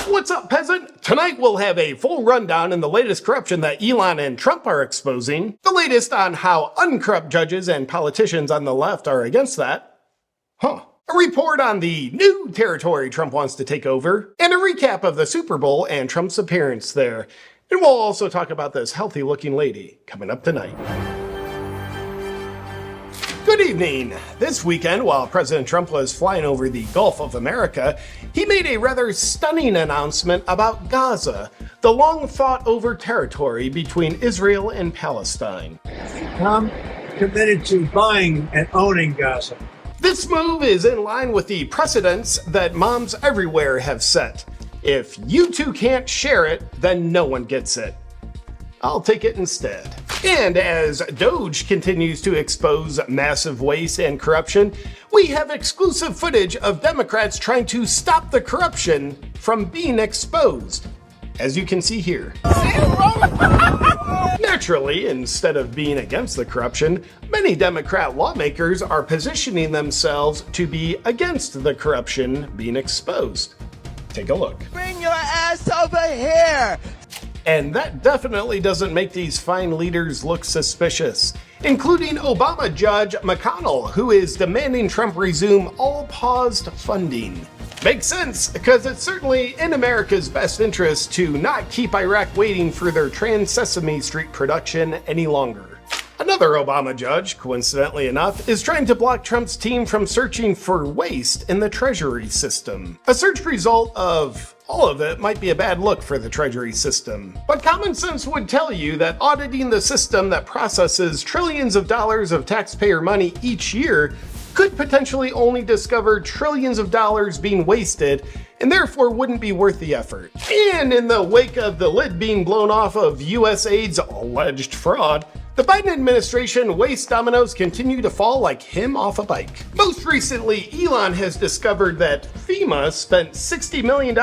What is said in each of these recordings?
What's up, peasant? Tonight we'll have a full rundown in the latest corruption that Elon and Trump are exposing, the latest on how uncorrupt judges and politicians on the left are against that, a report on the new territory Trump wants to take over, and a recap of the Super Bowl and Trump's appearance there. And we'll also talk about this healthy-looking lady coming up tonight. Good evening. This weekend, while President Trump was flying over the Gulf of America, he made a rather stunning announcement about Gaza, the long-fought-over territory between Israel and Palestine. I'm committed to buying and owning Gaza. This move is in line with the precedents that moms everywhere have set. If you two can't share it, then no one gets it. I'll take it instead. And as Doge continues to expose massive waste and corruption, we have exclusive footage of Democrats trying to stop the corruption from being exposed, as you can see here. Naturally, instead of being against the corruption, many Democrat lawmakers are positioning themselves to be against the corruption being exposed. Take a look. Bring your ass over here! And that definitely doesn't make these fine leaders look suspicious, including Obama Judge McConnell, who is demanding Trump resume all paused funding. Makes sense, because it's certainly in America's best interest to not keep Iraq waiting for their Trans Sesame Street production any longer. Another Obama judge, coincidentally enough, is trying to block Trump's team from searching for waste in the Treasury system. A search result of all of it might be a bad look for the Treasury system. But common sense would tell you that auditing the system that processes trillions of dollars of taxpayer money each year could potentially only discover trillions of dollars being wasted, and therefore wouldn't be worth the effort. And in the wake of the lid being blown off of USAID's alleged fraud, the Biden administration waste dominoes continue to fall like him off a bike. Most recently, Elon has discovered that FEMA spent $60 million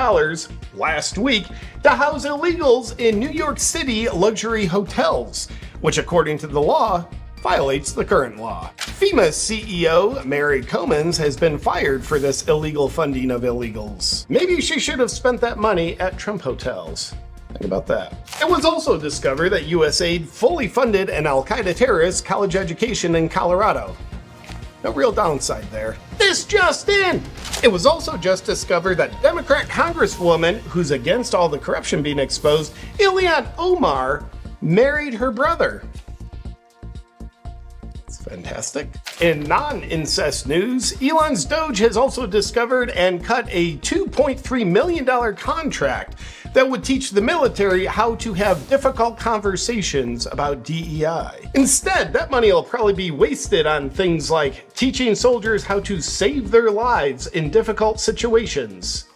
last week to house illegals in New York City luxury hotels, which according to the law, violates the current law. FEMA's CEO, Mary Comins, has been fired for this illegal funding of illegals. Maybe she should have spent that money at Trump hotels. Think about that. It was also discovered that USAID fully funded an Al-Qaeda terrorist college education in Colorado. No real downside there. This just in! It was also just discovered that Democrat Congresswoman, who's against all the corruption being exposed, Ilhan Omar, married her brother. Fantastic. In non-incest news, Elon's Doge has also discovered and cut a $2.3 million contract that would teach the military how to have difficult conversations about DEI. Instead, that money will probably be wasted on things like teaching soldiers how to save their lives in difficult situations.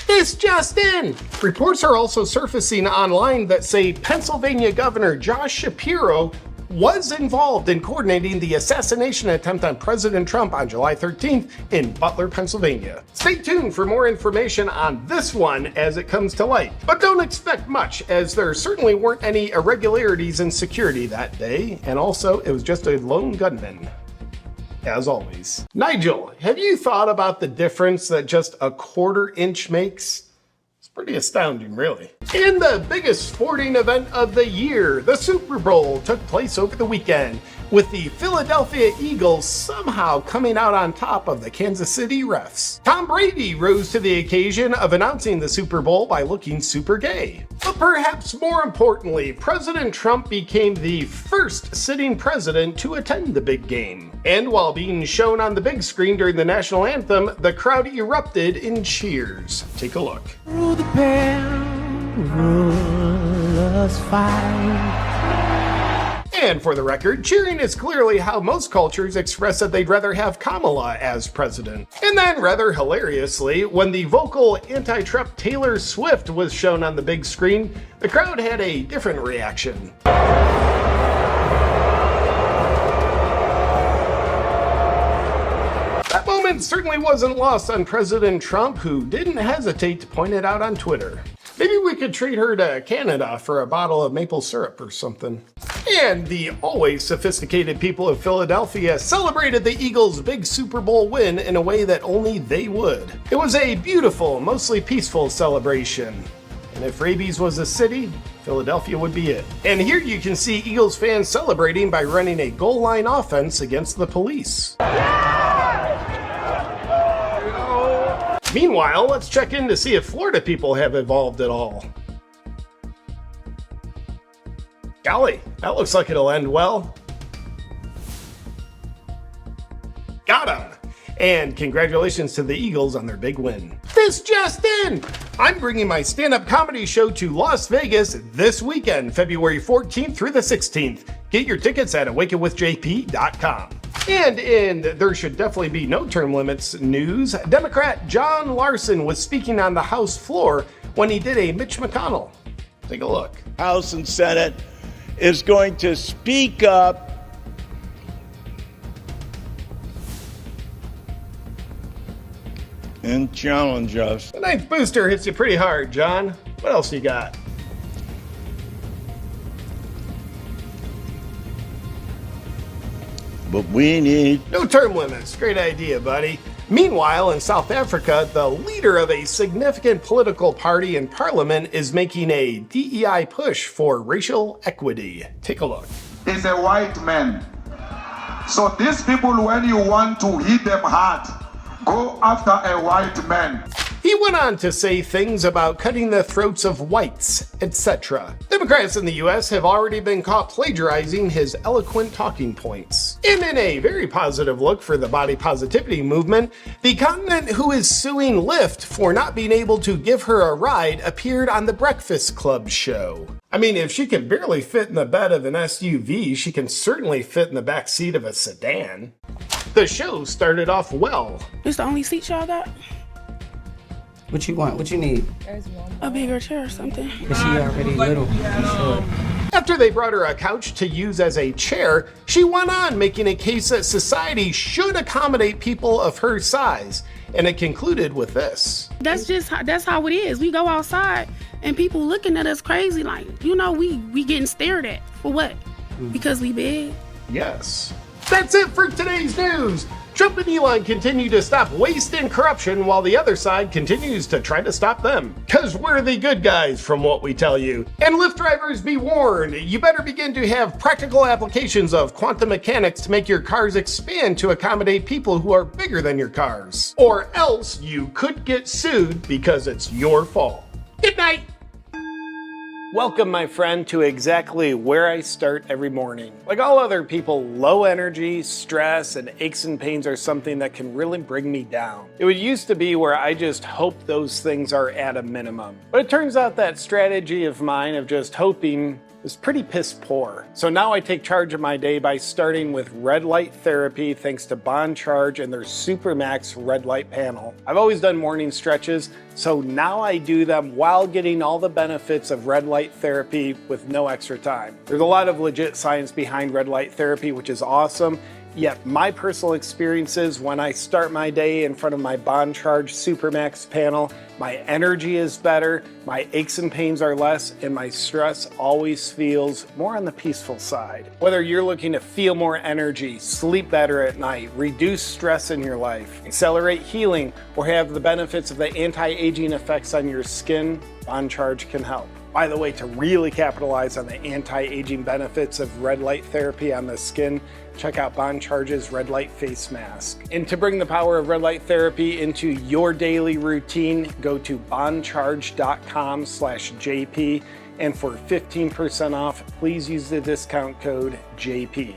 This just in! Reports are also surfacing online that say Pennsylvania Governor Josh Shapiro was involved in coordinating the assassination attempt on President Trump on July 13th in Butler, Pennsylvania. Stay tuned for more information on this one as it comes to light. But don't expect much, as there certainly weren't any irregularities in security that day, and also it was just a lone gunman. As always. Nigel, have you thought about the difference that just a quarter inch makes? Pretty astounding, really. In the biggest sporting event of the year, the Super Bowl took place over the weekend, with the Philadelphia Eagles somehow coming out on top of the Kansas City refs. Tom Brady rose to the occasion of announcing the Super Bowl by looking super gay. But perhaps more importantly, President Trump became the first sitting president to attend the big game. And while being shown on the big screen during the national anthem, the crowd erupted in cheers. Take a look. Rule the bell, rule us fight. And for the record, cheering is clearly how most cultures express that they'd rather have Kamala as president. And then, rather hilariously, when the vocal anti-Trump Taylor Swift was shown on the big screen, the crowd had a different reaction. That moment certainly wasn't lost on President Trump, who didn't hesitate to point it out on Twitter. Maybe we could treat her to Canada for a bottle of maple syrup or something. And the always sophisticated people of Philadelphia celebrated the Eagles' big Super Bowl win in a way that only they would. It was a beautiful, mostly peaceful celebration. And if rabies was a city, Philadelphia would be it. And here you can see Eagles fans celebrating by running a goal line offense against the police. Meanwhile, let's check in to see if Florida people have evolved at all. Golly, that looks like it'll end well. Got him! And congratulations to the Eagles on their big win. This just in! I'm bringing my stand-up comedy show to Las Vegas this weekend, February 14th through the 16th. Get your tickets at awakenwithjp.com. And in There Should Definitely Be No Term Limits news, Democrat John Larson was speaking on the House floor when he did a Mitch McConnell. Take a look. House and Senate is going to speak up and challenge us. The ninth booster hits you pretty hard, John. What else you got? But we need No term limits. Great idea, buddy. Meanwhile, in South Africa, the leader of a significant political party in parliament is making a DEI push for racial equity. Take a look. Is a white man. So these people, when you want to hit them hard, go after a white man. He went on to say things about cutting the throats of whites, etc. Democrats in the US have already been caught plagiarizing his eloquent talking points. And in a very positive look for the body positivity movement, the continent who is suing Lyft for not being able to give her a ride appeared on the Breakfast Club show. I mean, if she can barely fit in the bed of an SUV, she can certainly fit in the back seat of a sedan. The show started off well. It's the only seat y'all got? What you want? What you need? A bigger chair or something. Is she already little? Sure. After they brought her a couch to use as a chair, she went on making a case that society should accommodate people of her size. And it concluded with this. That's how it is. We go outside and people looking at us crazy like, we getting stared at. For what? Because we big? Yes. That's it for today's news. Trump and Elon continue to stop waste and corruption while the other side continues to try to stop them. Cause we're the good guys from what we tell you. And Lyft drivers, be warned, you better begin to have practical applications of quantum mechanics to make your cars expand to accommodate people who are bigger than your cars. Or else you could get sued because it's your fault. Good night. Welcome, my friend, to exactly where I start every morning. Like all other people, low energy, stress, and aches and pains are something that can really bring me down. It would used to be where I just hope those things are at a minimum. But it turns out that strategy of mine of just hoping is pretty piss poor. So now I take charge of my day by starting with red light therapy thanks to Bond Charge and their Supermax red light panel. I've always done morning stretches, so now I do them while getting all the benefits of red light therapy with no extra time. There's a lot of legit science behind red light therapy, which is awesome. Yet my personal experiences when I start my day in front of my Bond Charge Supermax panel, my energy is better, my aches and pains are less, and my stress always feels more on the peaceful side. Whether you're looking to feel more energy, sleep better at night, reduce stress in your life, accelerate healing, or have the benefits of the anti-aging effects on your skin, Bond Charge can help. By the way, to really capitalize on the anti-aging benefits of red light therapy on the skin, check out Bond Charge's red light face mask. And to bring the power of red light therapy into your daily routine, go to bondcharge.com/JP. And for 15% off, please use the discount code JP.